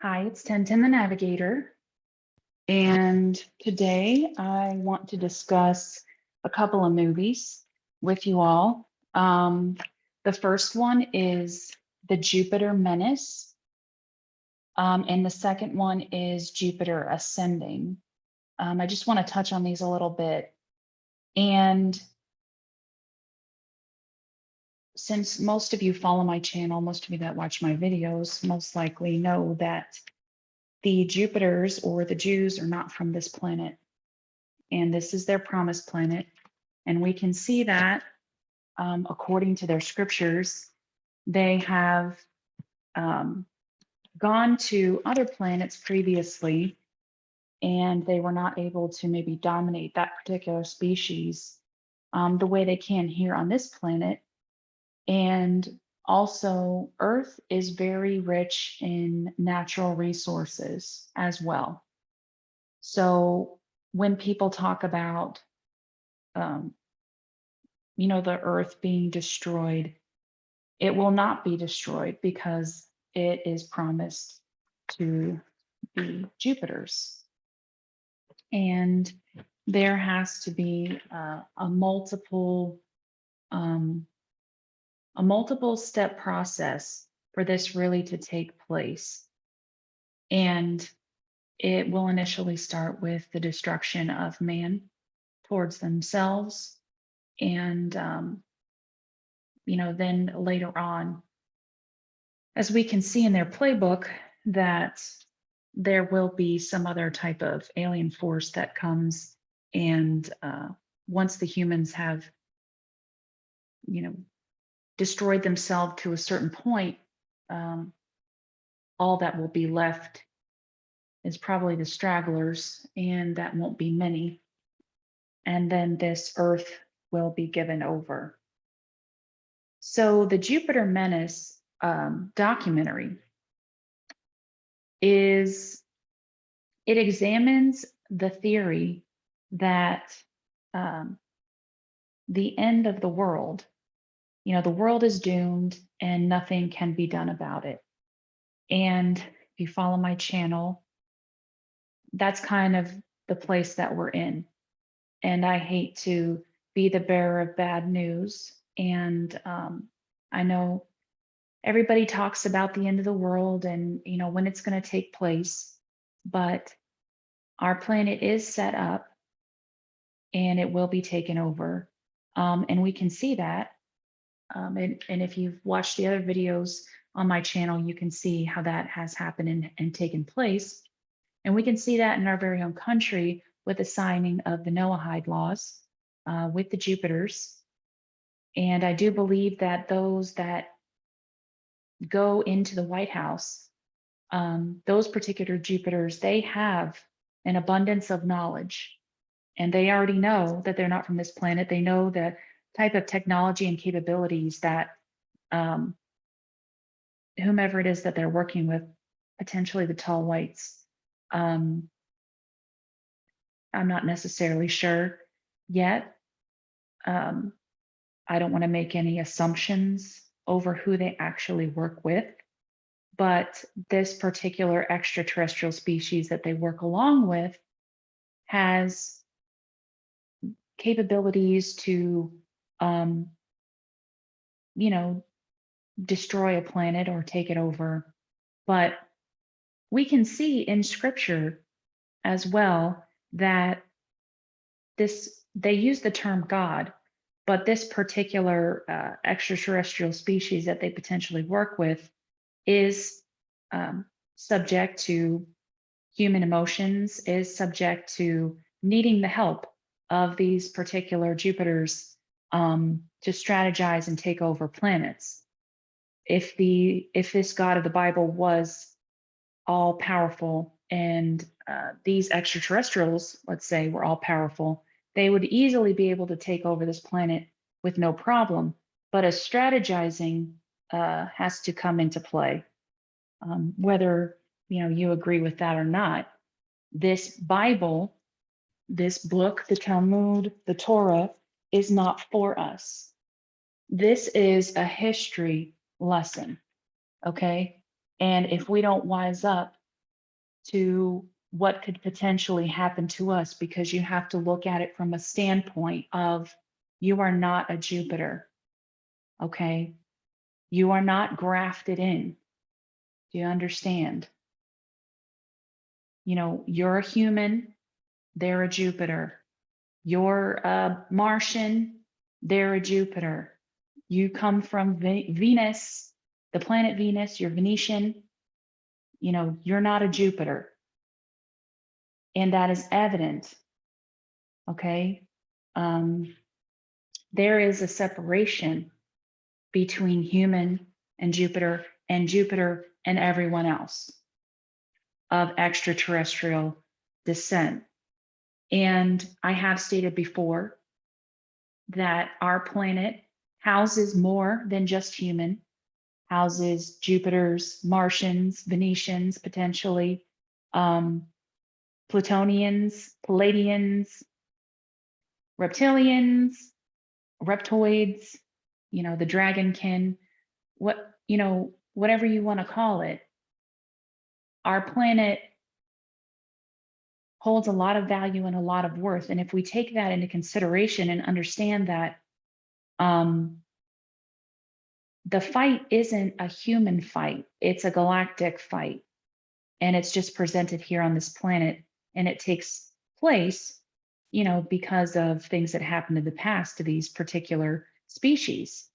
Hi, it's 1010 the Navigator, and today I want to discuss a couple of movies with you all. The first one is the Jupiter Menace, and the second one is Jupiter Ascending. I just want to touch on these a little bit. And since most of you follow my channel, most of you that watch my videos most likely know that the Jupiters or the Jews are not from this planet. And this is their promised planet. And we can see that according to their scriptures, they have gone to other planets previously, and they were not able to maybe dominate that particular species the way they can here on this planet. And also, Earth is very rich in natural resources as well. So when people talk about um, the earth being destroyed, it will not be destroyed because it is promised to be Jupiter's. And there has to be um, a multiple step process for this really to take place. And it will initially start with the destruction of man towards themselves, and then later on, as we can see in their playbook, that there will be some other type of alien force that comes, and once the humans have destroyed themselves to a certain point, um, all that will be left is probably the stragglers, and that won't be many. And then this earth will be given over. So the Jupiter Menace documentary it examines the theory that um, the end of the world, the world is doomed and nothing can be done about it. And if you follow my channel, that's kind of the place that we're in. And I hate to be the bearer of bad news. And I know everybody talks about the end of the world and when it's going to take place, but our planet is set up and it will be taken over, and we can see that, and if you've watched the other videos on my channel, you can see how that has happened and taken place. And we can see that in our very own country with the signing of the Noahide laws with the Jupiters. And I do believe that those that go into the White House, those particular Jupiters, they have an abundance of knowledge, and they already know that they're not from this planet. They know the type of technology and capabilities that whomever it is that they're working with, potentially the tall whites. I'm not necessarily sure yet. I don't want to make any assumptions over who they actually work with. But this particular extraterrestrial species that they work along with has capabilities to, destroy a planet or take it over. But we can see in scripture as well that they use the term God, but this particular extraterrestrial species that they potentially work with is subject to human emotions, is subject to needing the help of these particular Jupiters to strategize and take over planets. If this God of the Bible was all powerful and these extraterrestrials, let's say, were all powerful, they would easily be able to take over this planet with no problem. But a strategizing has to come into play. Whether you agree with that or not, this Bible, this book, the Talmud, the Torah, is not for us. This is a history lesson, okay? And if we don't wise up to what could potentially happen to us, because you have to look at it from a standpoint of you are not a Jupiter, okay? You are not grafted in. Do you understand? You know, you're a human, they're a Jupiter. You're a Martian, they're a Jupiter. You come from Venus, the planet Venus, you're Venetian, you know, you're not a Jupiter. And that is evident, okay? There is a separation between human and Jupiter and everyone else of extraterrestrial descent. And I have stated before that our planet houses more than just human, houses Jupiters, Martians, Venetians, potentially, Plutonians, Palladians, reptilians, reptoids, you know, the dragonkin, whatever you want to call it. Our planet holds a lot of value and a lot of worth. And if we take that into consideration and understand that the fight isn't a human fight, it's a galactic fight. And it's just presented here on this planet. And it takes place, you know, because of things that happened in the past to these particular species.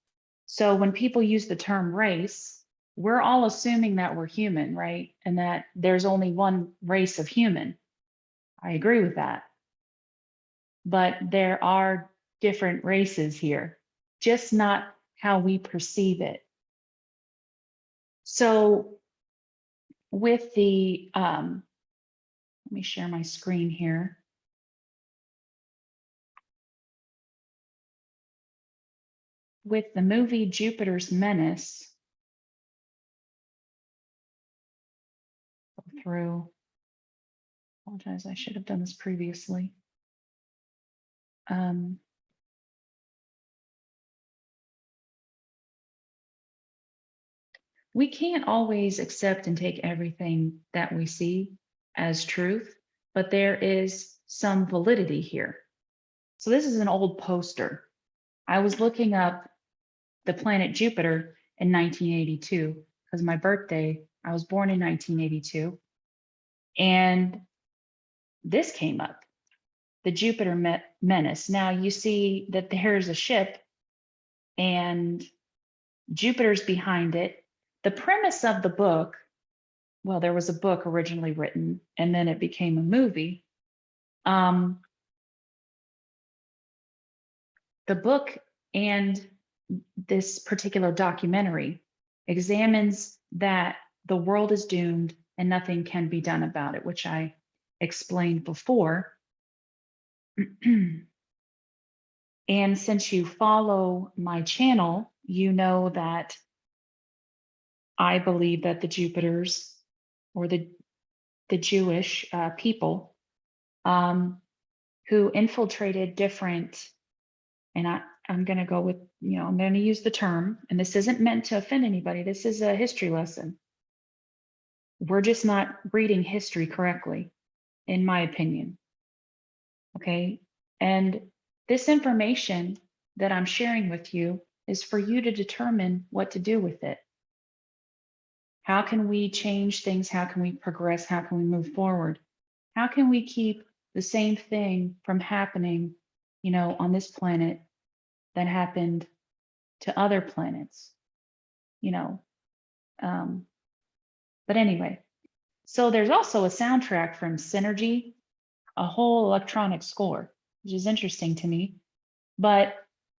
So when people use the term race, we're all assuming that we're human, right? And that there's only one race of human. I agree with that. But there are different races here, just not how we perceive it. So with the, let me share my screen here. With the movie Jupiter's Menace, go through, apologize, I should have done this previously. We can't always accept and take everything that we see as truth, but there is some validity here. So this is an old poster. I was looking up the planet Jupiter in 1982 because my birthday, I was born in 1982. And this came up, the Jupiter Menace. Now you see that there's a ship and Jupiter's behind it. The premise of the book, well, there was a book originally written and then it became a movie. The book and this particular documentary examines that the world is doomed and nothing can be done about it, which I explained before. And since you follow my channel, you know that I believe that the Jupiters or the Jewish people who infiltrated different, and I'm going to go with, I'm going to use the term, and this isn't meant to offend anybody. This is a history lesson. We're just not reading history correctly, in my opinion. Okay. And this information that I'm sharing with you is for you to determine what to do with it. How can we change things? How can we progress? How can we move forward? How can we keep the same thing from happening, on this planet that happened to other planets, but anyway, so there's also a soundtrack from Synergy, a whole electronic score, which is interesting to me, but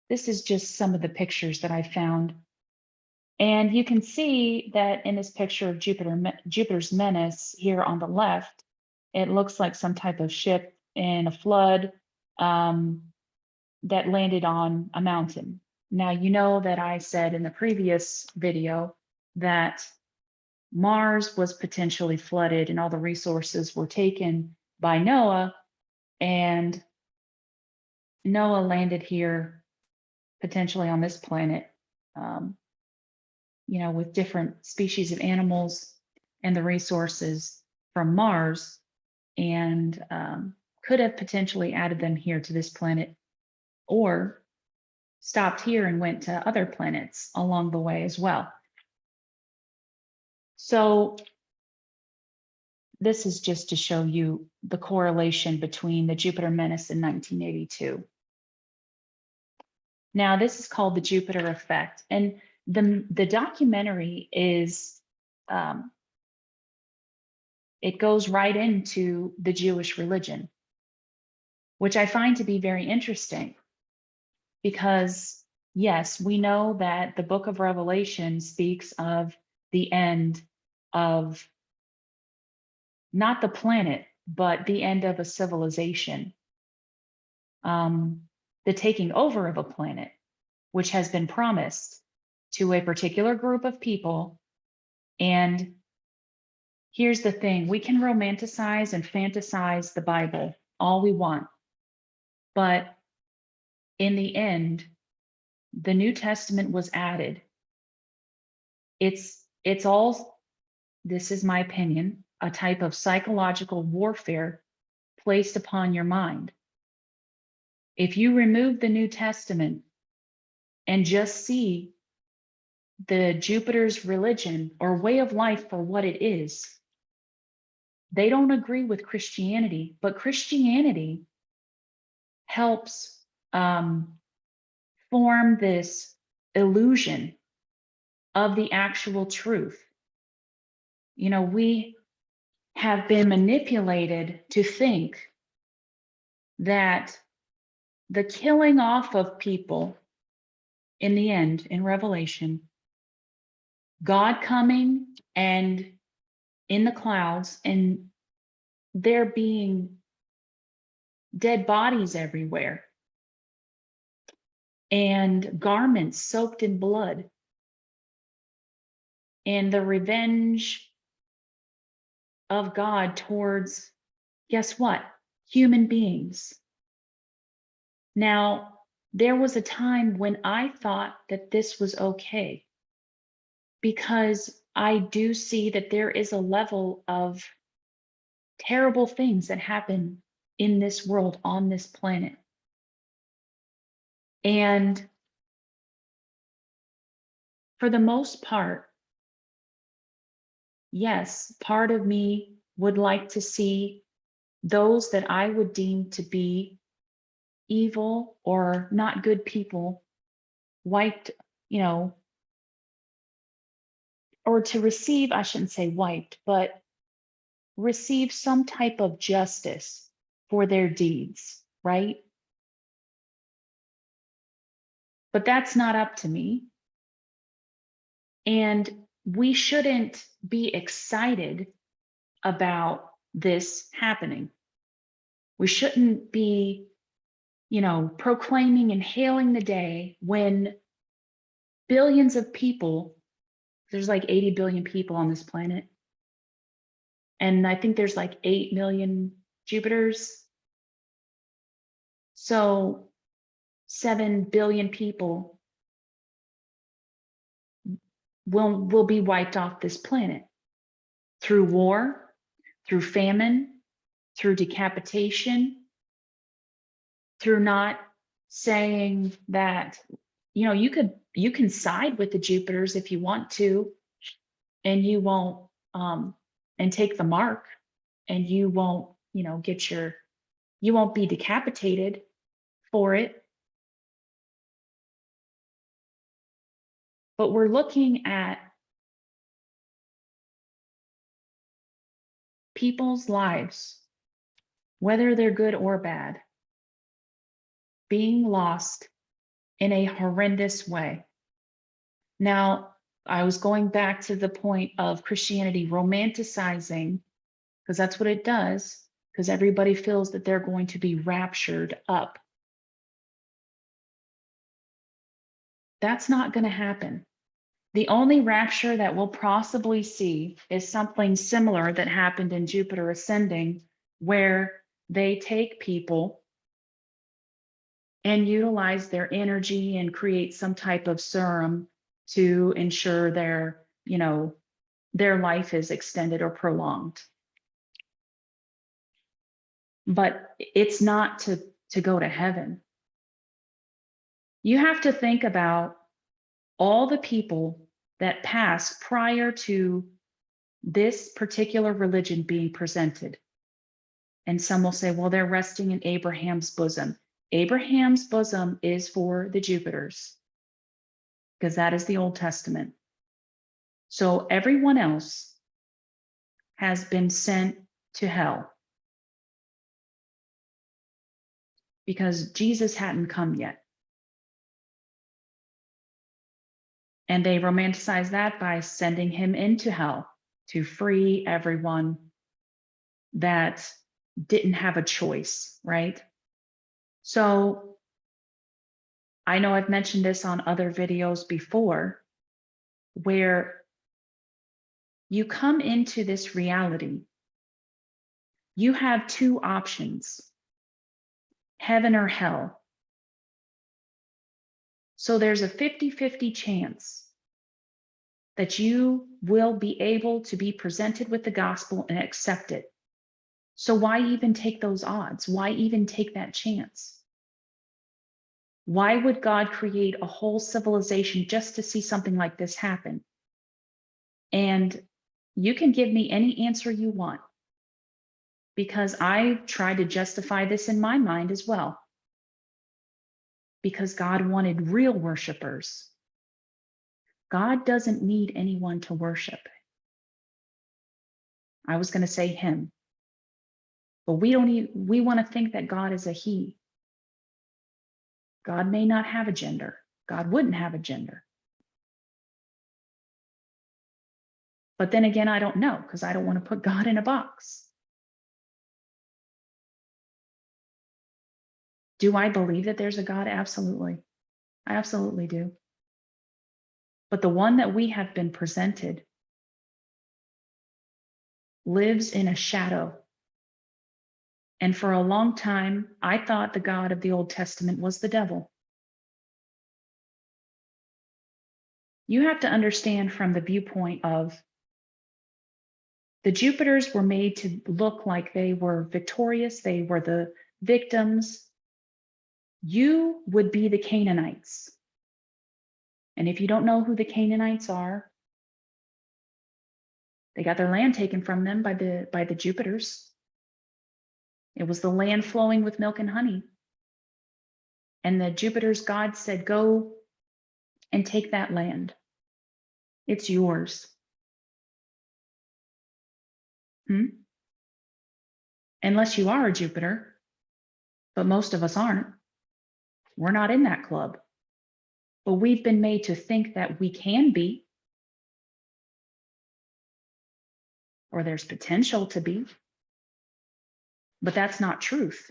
this is just some of the pictures that I found. And you can see that in this picture of Jupiter's Menace here on the left, it looks like some type of ship in a flood that landed on a mountain. Now, you know that I said in the previous video that Mars was potentially flooded and all the resources were taken by Noah, and Noah landed here potentially on this planet, with different species of animals and the resources from Mars and could have potentially added them here to this planet or stopped here and went to other planets along the way as well. So this is just to show you the correlation between the Jupiter Menace in 1982. Now, this is called the Jupiter effect. And the documentary is, it goes right into the Jewish religion, which I find to be very interesting because, yes, we know that the book of Revelation speaks of the end of not the planet, but the end of a civilization, the taking over of a planet, which has been promised to a particular group of people. And here's the thing, we can romanticize and fantasize the Bible all we want, but in the end, the New Testament was added. It's all, this is my opinion, a type of psychological warfare placed upon your mind. If you remove the New Testament and just see the Jupiter's religion or way of life for what it is, they don't agree with Christianity, but Christianity helps form this illusion of the actual truth. You know, we have been manipulated to think that the killing off of people in the end, in Revelation, God coming and in the clouds and there being dead bodies everywhere and garments soaked in blood and the revenge of God towards, guess what? Human beings. Now, there was a time when I thought that this was okay because I do see that there is a level of terrible things that happen in this world, on this planet. And for the most part, yes, part of me would like to see those that I would deem to be evil or not good people wiped, you know, or to receive, I shouldn't say wiped, but receive some type of justice for their deeds, right? But that's not up to me. And we shouldn't be excited about this happening. We shouldn't be, you know, proclaiming and hailing the day when billions of people, there's like 80 billion people on this planet. And I think there's like 8 million Jupiters. So 7 billion people will be wiped off this planet through war, through famine, through decapitation, through not saying that, you know, you can side with the Jupiters if you want to, and you won't and take the mark, and you won't, you know, you won't be decapitated for it. But we're looking at people's lives, whether they're good or bad, being lost in a horrendous way. Now, I was going back to the point of Christianity romanticizing, because that's what it does, because everybody feels that they're going to be raptured up. That's not going to happen. The only rapture that we'll possibly see is something similar that happened in Jupiter Ascending, where they take people and utilize their energy and create some type of serum to ensure their, you know, their life is extended or prolonged. but it's not to go to heaven. You have to think about all the people that passed prior to this particular religion being presented. And some will say, well, they're resting in Abraham's bosom. Abraham's bosom is for the Jupiters, because that is the Old Testament. So everyone else has been sent to hell because Jesus hadn't come yet. And they romanticize that by sending him into hell to free everyone that didn't have a choice, right? So I know I've mentioned this on other videos before, where you come into this reality, you have two options, heaven or hell. So there's a 50-50 chance that you will be able to be presented with the gospel and accept it. So why even take those odds? Why even take that chance? Why would God create a whole civilization just to see something like this happen? And you can give me any answer you want, because I tried to justify this in my mind as well. Because God wanted real worshipers. God doesn't need anyone to worship. I was going to say him, but we want to think that God is a he. God may not have a gender. God wouldn't have a gender. But then again, I don't know, because I don't want to put God in a box. Do I believe that there's a God? Absolutely. I absolutely do. But the one that we have been presented lives in a shadow. And for a long time, I thought the God of the Old Testament was the devil. You have to understand from the viewpoint of the Jupiters were made to look like they were victorious, they were the victims. You would be the Canaanites. And if you don't know who the Canaanites are, they got their land taken from them by the Jupiters. It was the land flowing with milk and honey. And the Jupiter's God said, go and take that land. It's yours. Unless you are a Jupiter, but most of us aren't. We're not in that club. But we've been made to think that we can be, or there's potential to be, but that's not truth.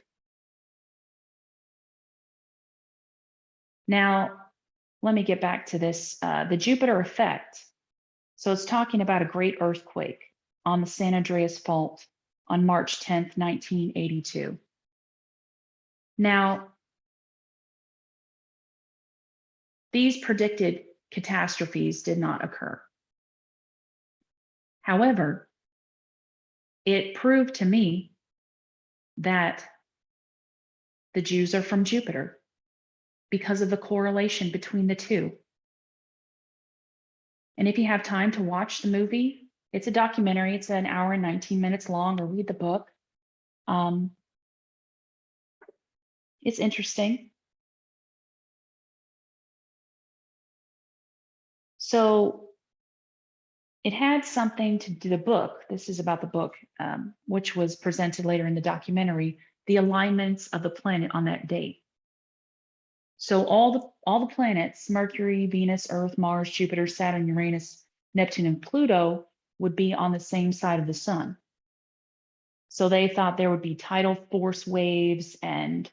Now, let me get back to this, the Jupiter effect. So it's talking about a great earthquake on the San Andreas Fault on March 10th, 1982. Now, these predicted catastrophes did not occur. However, it proved to me that the Jews are from Jupiter because of the correlation between the two. And if you have time to watch the movie, it's a documentary. It's an hour and 19 minutes long, or read the book. It's interesting. So it had something to do, the book, this is about the book, which was presented later in the documentary, the alignments of the planet on that date. So all the planets, Mercury, Venus, Earth, Mars, Jupiter, Saturn, Uranus, Neptune, and Pluto would be on the same side of the sun. So they thought there would be tidal force waves and,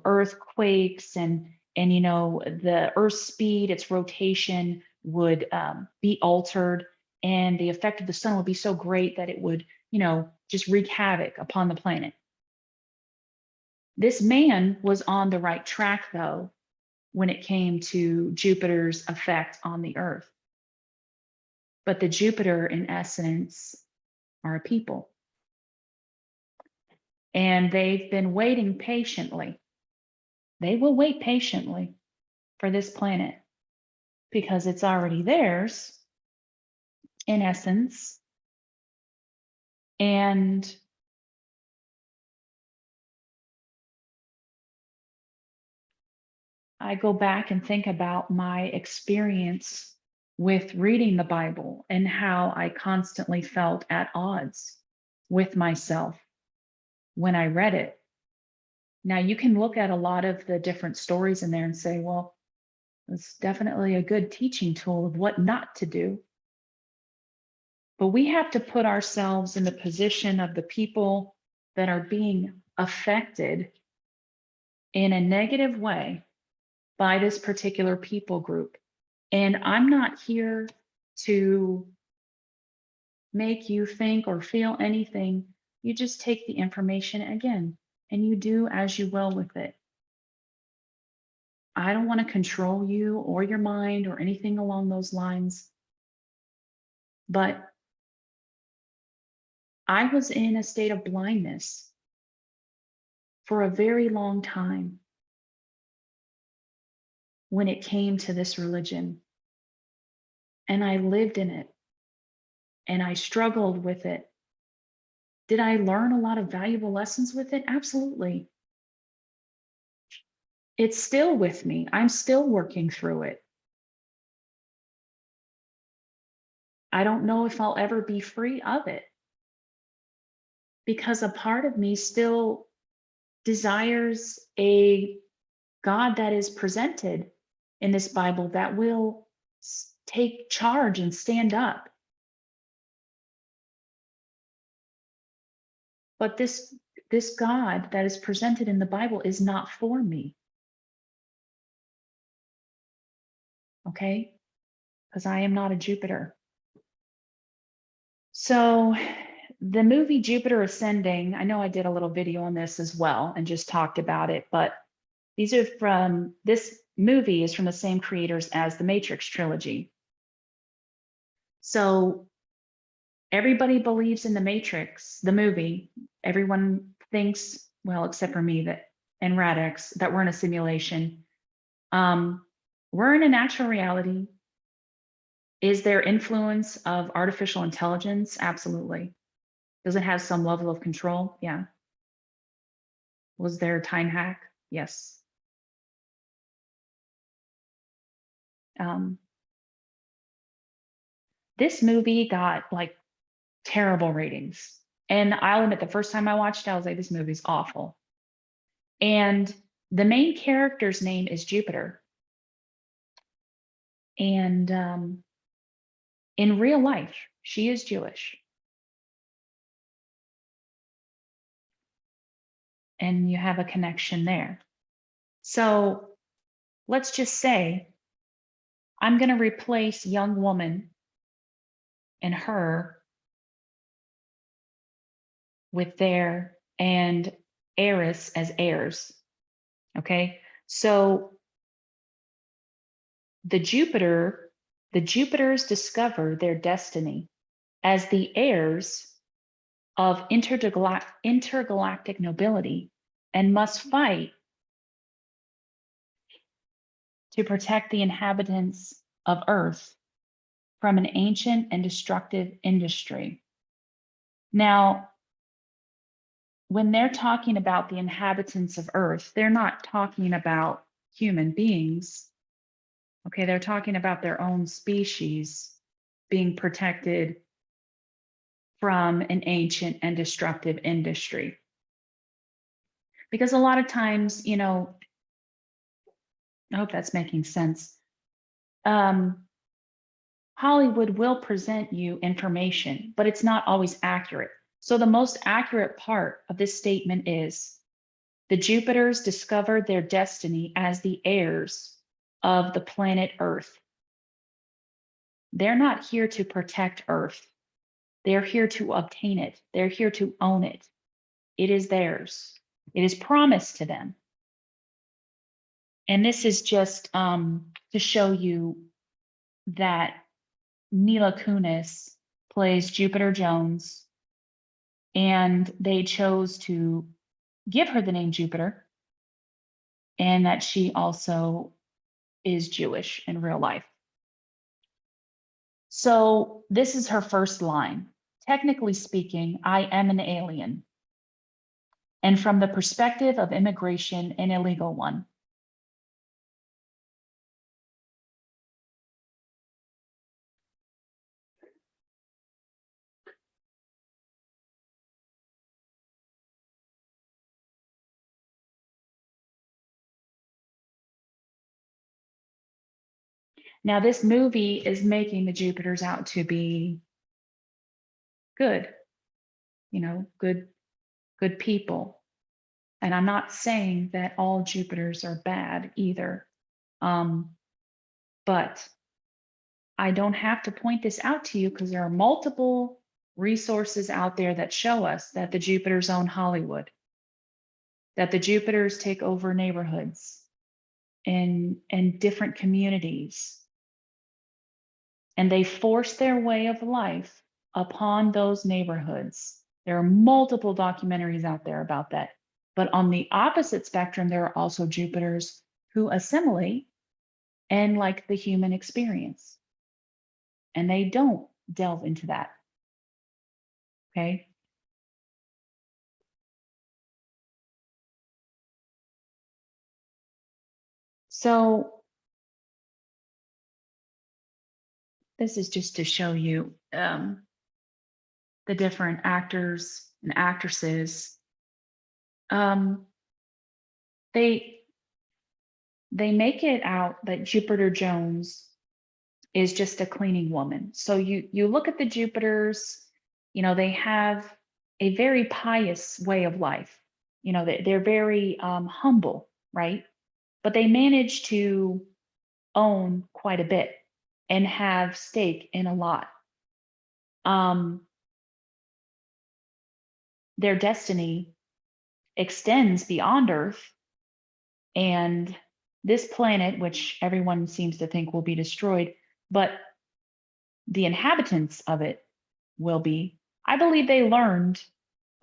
earthquakes and the Earth's speed, its rotation would be altered, and the effect of the sun would be so great that it would, just wreak havoc upon the planet. This man was on the right track, though, when it came to Jupiter's effect on the Earth. But the Jupiter, in essence, are a people. And they've been waiting patiently. They will wait patiently for this planet because it's already theirs, in essence. And I go back and think about my experience with reading the Bible and how I constantly felt at odds with myself when I read it. Now, you can look at a lot of the different stories in there and say, well, it's definitely a good teaching tool of what not to do. But we have to put ourselves in the position of the people that are being affected in a negative way by this particular people group. And I'm not here to make you think or feel anything. You just take the information again and you do as you will with it. I don't want to control you or your mind or anything along those lines. But I was in a state of blindness for a very long time when it came to this religion. And I lived in it and I struggled with it. Did I learn a lot of valuable lessons with it? Absolutely. It's still with me. I'm still working through it. I don't know if I'll ever be free of it because a part of me still desires a God that is presented in this Bible that will take charge and stand up. But this God that is presented in the Bible is not for me. Okay? Because I am not a Jupiter. So the movie Jupiter Ascending, I know I did a little video on this as well and just talked about it, but this movie is from the same creators as the Matrix trilogy. So everybody believes in the Matrix, the movie. Everyone thinks, well, except for me and Radix, that we're in a simulation. We're in a natural reality. Is there influence of artificial intelligence? Absolutely. Does it have some level of control? Yeah. Was there a time hack? Yes. This movie got like terrible ratings. And I'll admit, the first time I watched it, I was like, this movie's awful. And the main character's name is Jupiter. And in real life, she is Jewish. And you have a connection there. So let's just say I'm going to replace young woman and her with their and heiress as heirs. Okay. So the Jupiters discover their destiny as the heirs of intergalactic nobility and must fight to protect the inhabitants of Earth from an ancient and destructive industry. Now, when they're talking about the inhabitants of Earth, they're not talking about human beings. Okay, they're talking about their own species being protected from an ancient and destructive industry. Because a lot of times, I hope that's making sense. Hollywood will present you information, but it's not always accurate. So the most accurate part of this statement is the Jupiters discovered their destiny as the heirs of the planet Earth. They're not here to protect Earth. They're here to obtain it. They're here to own it. It is theirs. It is promised to them. And this is just to show you that Mila Kunis plays Jupiter Jones, and they chose to give her the name Jupiter, and that she also is Jewish in real life. So this is her first line. Technically speaking, I am an alien. And from the perspective of immigration, an illegal one. Now, this movie is making the Jupiters out to be good, good people. And I'm not saying that all Jupiters are bad either. But I don't have to point this out to you because there are multiple resources out there that show us that the Jupiters own Hollywood, that the Jupiters take over neighborhoods and different communities. And they force their way of life upon those neighborhoods. There are multiple documentaries out there about that. But on the opposite spectrum, there are also Jupiters who assimilate and like the human experience. And they don't delve into that. Okay. So this is just to show you the different actors and actresses. They make it out that Jupiter Jones is just a cleaning woman. So you look at the Jupiters, they have a very pious way of life. They're very humble, right? But they manage to own quite a bit and have stake in a lot. Their destiny extends beyond Earth, and this planet, which everyone seems to think will be destroyed, but the inhabitants of it will be. I believe they learned,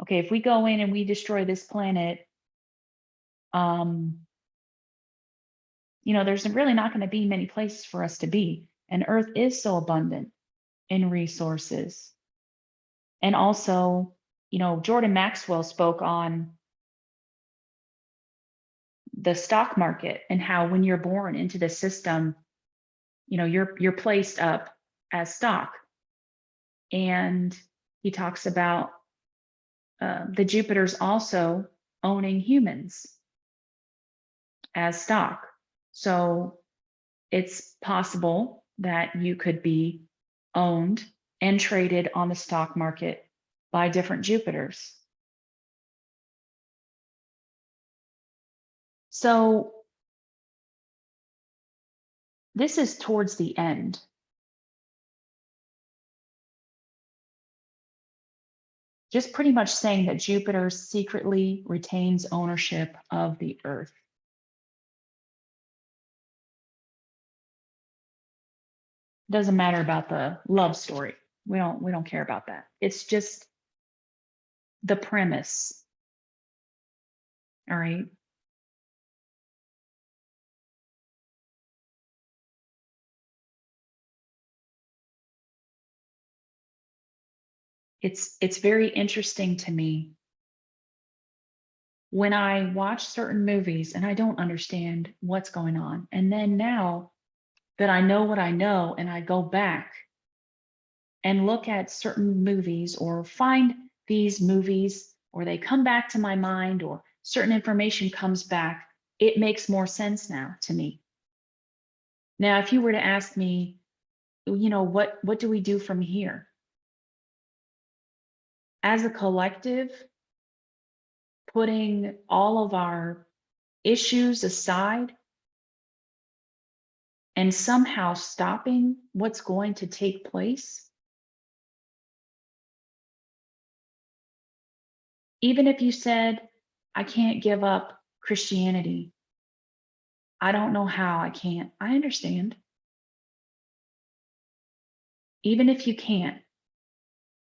okay, if we go in and we destroy this planet, there's really not going to be many places for us to be. And Earth is so abundant in resources. And also, Jordan Maxwell spoke on the stock market and how when you're born into the system, you're placed up as stock. And he talks about the Jupiters also owning humans as stock. So it's possible that you could be owned and traded on the stock market by different Jupiters. So this is towards the end. Just pretty much saying that Jupiter secretly retains ownership of the Earth. Doesn't matter about the love story. We don't care about that. It's just the premise. All right. It's very interesting to me when I watch certain movies and I don't understand what's going on. And then now that I know what I know and I go back and look at certain movies or find these movies or they come back to my mind or certain information comes back, it makes more sense now to me. Now, if you were to ask me, what do we do from here? As a collective, putting all of our issues aside and somehow stopping what's going to take place, even if you said, I can't give up Christianity, I don't know how I can't. I understand. Even if you can't,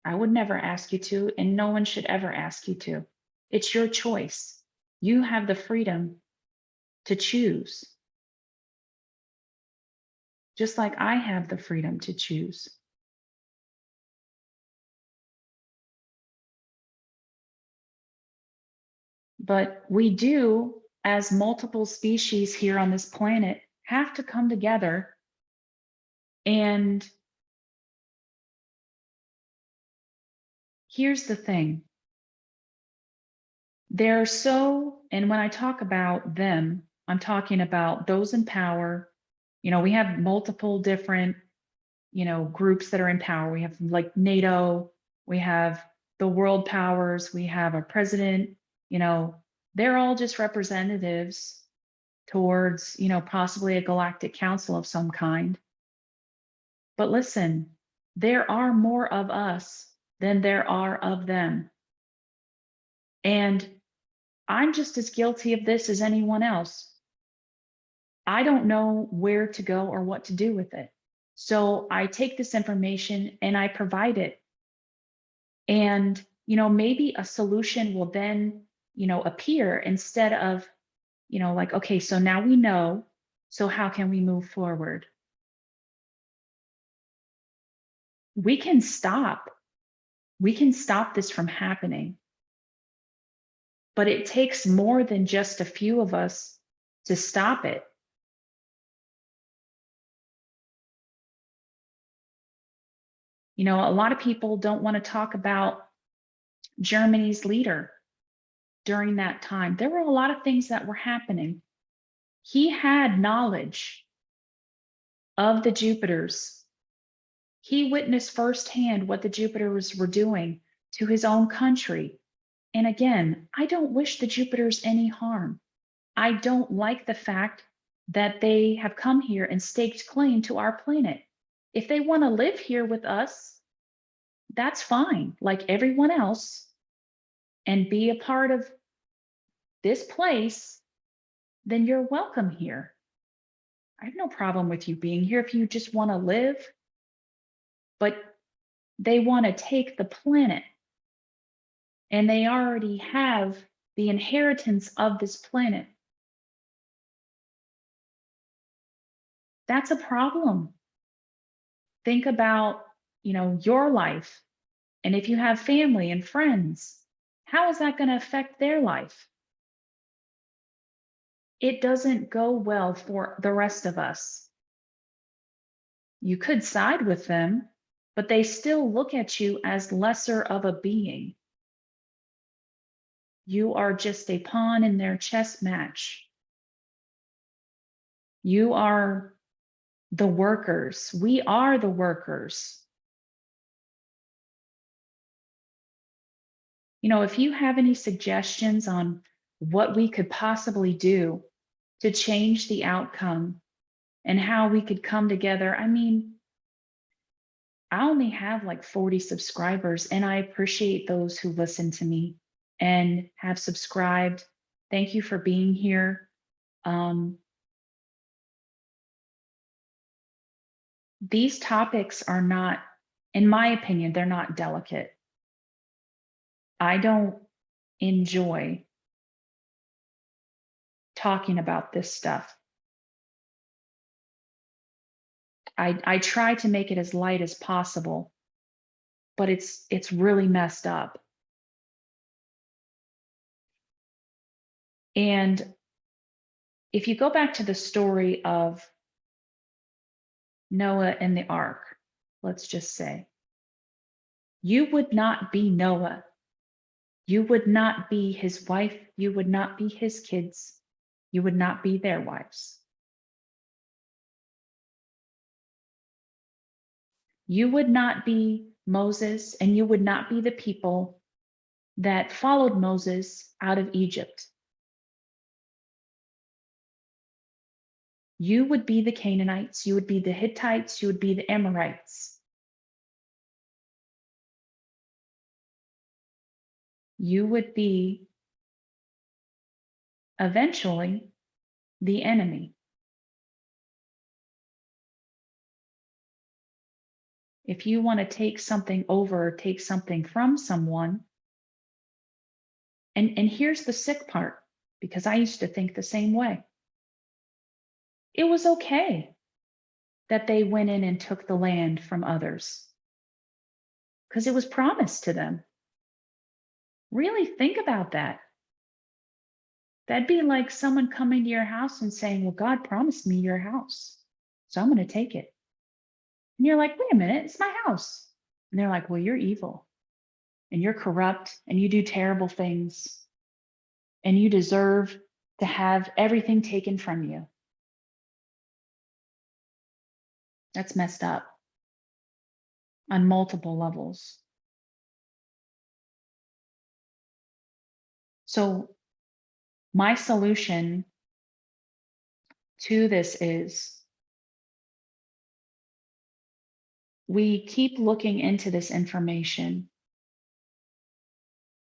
I would never ask you to, and no one should ever ask you to. It's your choice. You have the freedom to choose, just like I have the freedom to choose. But we do, as multiple species here on this planet, have to come together. And here's the thing, and when I talk about them, I'm talking about those in power. We have multiple different, groups that are in power. We have like NATO, we have the world powers, we have a president, you know, they're all just representatives towards, possibly a galactic council of some kind. But listen, there are more of us than there are of them. And I'm just as guilty of this as anyone else. I don't know where to go or what to do with it. So I take this information and I provide it. And, maybe a solution will then, appear instead of, like, okay, so now we know. So how can we move forward? We can stop. We can stop this from happening. But it takes more than just a few of us to stop it. A lot of people don't want to talk about Germany's leader during that time. There were a lot of things that were happening. He had knowledge of the Jupiters. He witnessed firsthand what the Jupiters were doing to his own country. And again, I don't wish the Jupiters any harm. I don't like the fact that they have come here and staked claim to our planet. If they want to live here with us, that's fine, like everyone else, and be a part of this place, then you're welcome here. I have no problem with you being here if you just want to live, but they want to take the planet and they already have the inheritance of this planet. That's a problem. Think about, your life. And if you have family and friends, how is that going to affect their life? It doesn't go well for the rest of us. You could side with them, but they still look at you as lesser of a being. You are just a pawn in their chess match. You are the workers. We are the workers. If you have any suggestions on what we could possibly do to change the outcome and how we could come together, I only have like 40 subscribers, and I appreciate those who listen to me and have subscribed. Thank you for being here. These topics are not, in my opinion, they're not delicate. I don't enjoy talking about this stuff. I try to make it as light as possible, but it's really messed up. And if you go back to the story of Noah and the ark, let's just say, you would not be Noah. You would not be his wife. You would not be his kids. You would not be their wives. You would not be Moses, and you would not be the people that followed Moses out of Egypt. You would be the Canaanites, you would be the Hittites, you would be the Amorites. You would be eventually the enemy. If you want to take something over or take something from someone, and here's the sick part. because I used to think the same way. It was okay that they went in and took the land from others because it was promised to them. Really think about that. That'd be like someone coming to your house and saying, well, God promised me your house, so I'm going to take it. And you're like, wait a minute, it's my house. And they're like, well, you're evil and you're corrupt and you do terrible things and you deserve to have everything taken from you. That's messed up on multiple levels. So my solution to this is we keep looking into this information.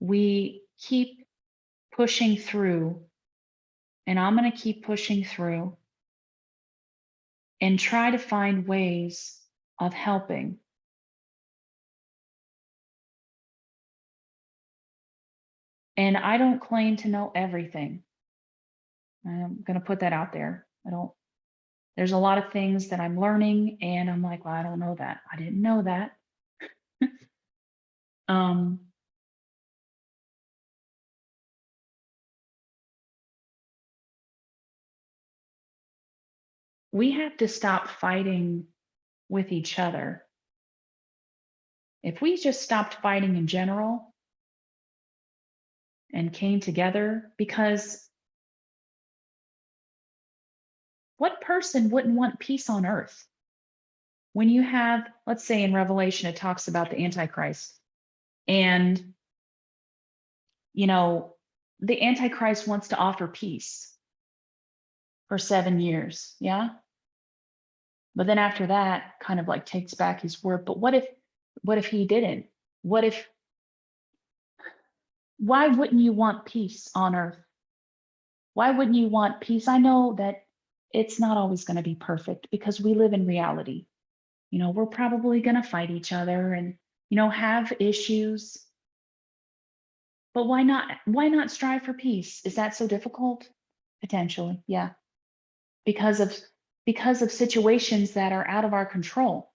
We keep pushing through, and I'm going to keep pushing through and try to find ways of helping. And I don't claim to know everything. I'm going to put that out there. There's a lot of things that I'm learning and I'm like, well, I don't know that. I didn't know that. We have to stop fighting with each other. If we just stopped fighting in general and came together, because what person wouldn't want peace on earth? When you have, let's say in Revelation, it talks about the Antichrist. And, the Antichrist wants to offer peace for 7 years. Yeah. But then after that, kind of like takes back his word. But what if he didn't? Why wouldn't you want peace on earth? Why wouldn't you want peace? I know that it's not always going to be perfect because we live in reality. We're probably going to fight each other and, have issues. But why not strive for peace? Is that so difficult? Potentially, yeah. Because of situations that are out of our control.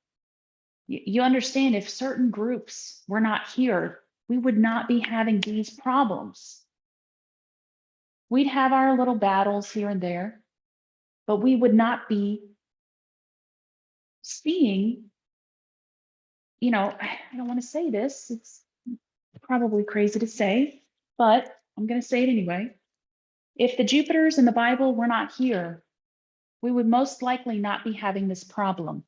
You understand, if certain groups were not here, we would not be having these problems. We'd have our little battles here and there, but we would not be seeing, I don't want to say this, it's probably crazy to say, but I'm going to say it anyway. If the Jupiters in the Bible were not here, we would most likely not be having this problem.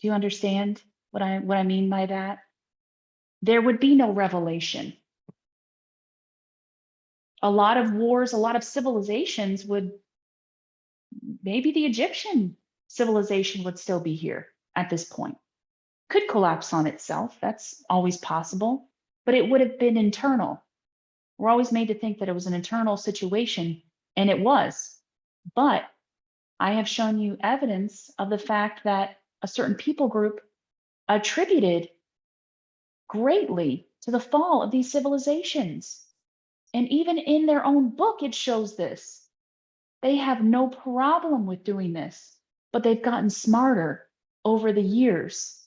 Do you understand what I mean by that? There would be no revelation. A lot of wars, a lot of civilizations maybe the Egyptian civilization would still be here at this point. Could collapse on itself. That's always possible, but it would have been internal. We're always made to think that it was an internal situation, and it was. But I have shown you evidence of the fact that a certain people group attributed greatly to the fall of these civilizations. And even in their own book, it shows this. They have no problem with doing this, but they've gotten smarter over the years.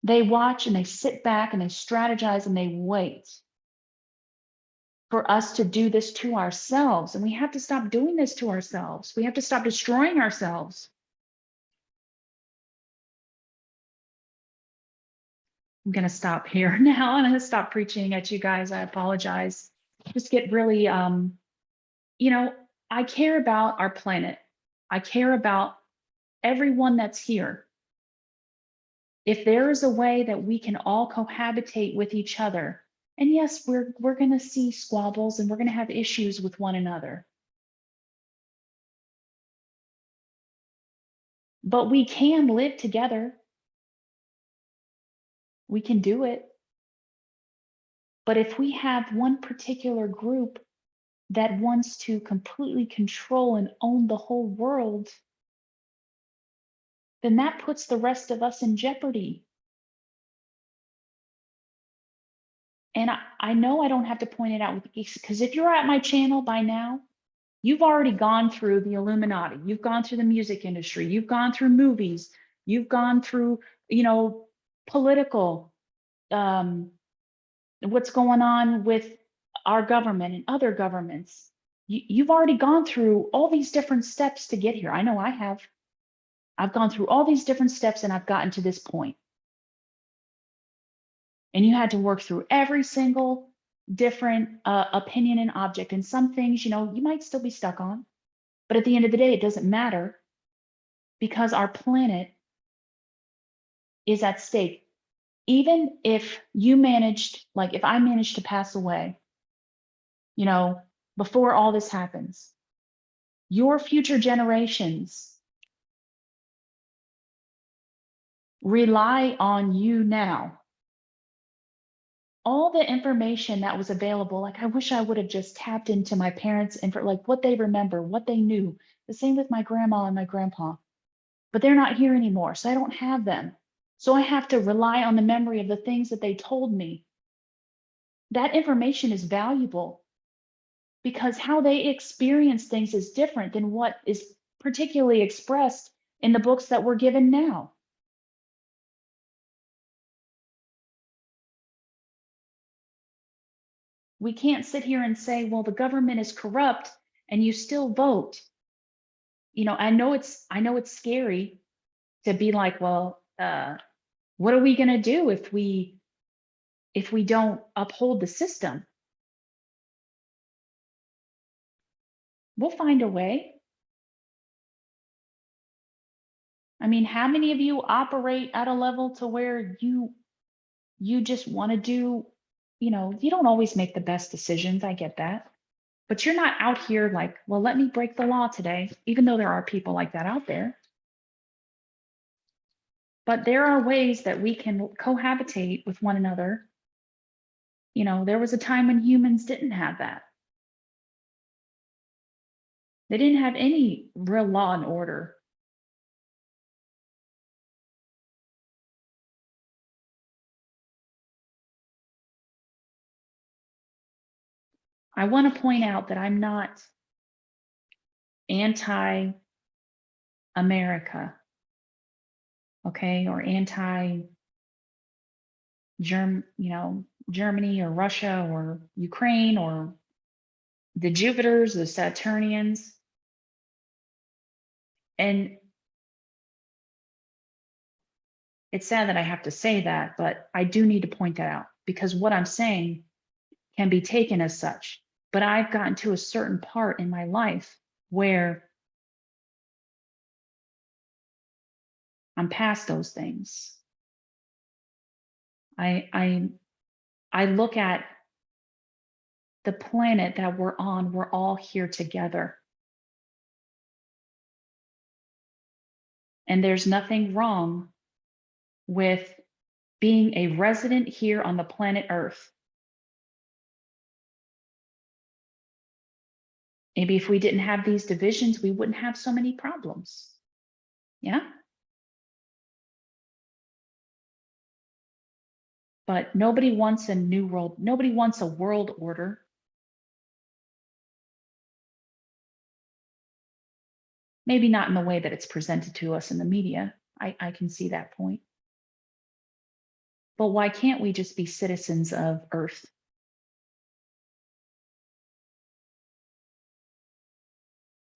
They watch and they sit back and they strategize and they wait for us to do this to ourselves. And we have to stop doing this to ourselves. We have to stop destroying ourselves. I'm going to stop here now. I'm going to stop preaching at you guys. I apologize. Just get really, I care about our planet. I care about everyone that's here. If there is a way that we can all cohabitate with each other, and yes, we're going to see squabbles and we're going to have issues with one another. But we can live together. We can do it. But if we have one particular group that wants to completely control and own the whole world, then that puts the rest of us in jeopardy. And I know I don't have to point it out with geeks, because if you're at my channel by now, you've already gone through the Illuminati, you've gone through the music industry, you've gone through movies, you've gone through, political, um, what's going on with our government and other governments. You've already gone through all these different steps to get here. I know I have. I've gone through all these different steps and I've gotten to this point. And you had to work through every single different opinion and object. And some things, you might still be stuck on. But at the end of the day, it doesn't matter, because our planet is at stake. Even if if I managed to pass away, before all this happens, your future generations rely on you now. All the information that was available, like I wish I would have just tapped into my parents and for like what they remember, what they knew. The same with my grandma and my grandpa, but they're not here anymore, so I don't have them. So I have to rely on the memory of the things that they told me. That information is valuable because how they experience things is different than what is particularly expressed in the books that we're given now. We can't sit here and say, well, the government is corrupt and you still vote. I know it's scary to be like, well, what are we going to do if we don't uphold the system? We'll find a way. I mean, how many of you operate at a level to where you just want to do, you don't always make the best decisions. I get that. But you're not out here like, well, let me break the law today, even though there are people like that out there. But there are ways that we can cohabitate with one another. There was a time when humans didn't have that. They didn't have any real law and order. I want to point out that I'm not anti-America, okay, or Germany or Russia or Ukraine or the Jupiters, the Saturnians. And it's sad that I have to say that, but I do need to point that out because what I'm saying can be taken as such. But I've gotten to a certain part in my life where I'm past those things. I look at the planet that we're on, we're all here together. And there's nothing wrong with being a resident here on the planet Earth. Maybe if we didn't have these divisions, we wouldn't have so many problems. Yeah. But nobody wants a new world. Nobody wants a world order. Maybe not in the way that it's presented to us in the media. I can see that point. But why can't we just be citizens of Earth?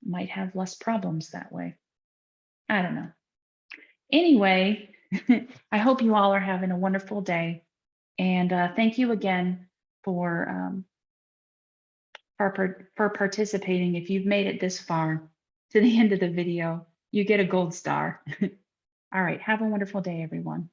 Might have less problems that way. I don't know. Anyway, I hope you all are having a wonderful day. And thank you again for participating. If you've made it this far to the end of the video, you get a gold star. All right. Have a wonderful day, everyone.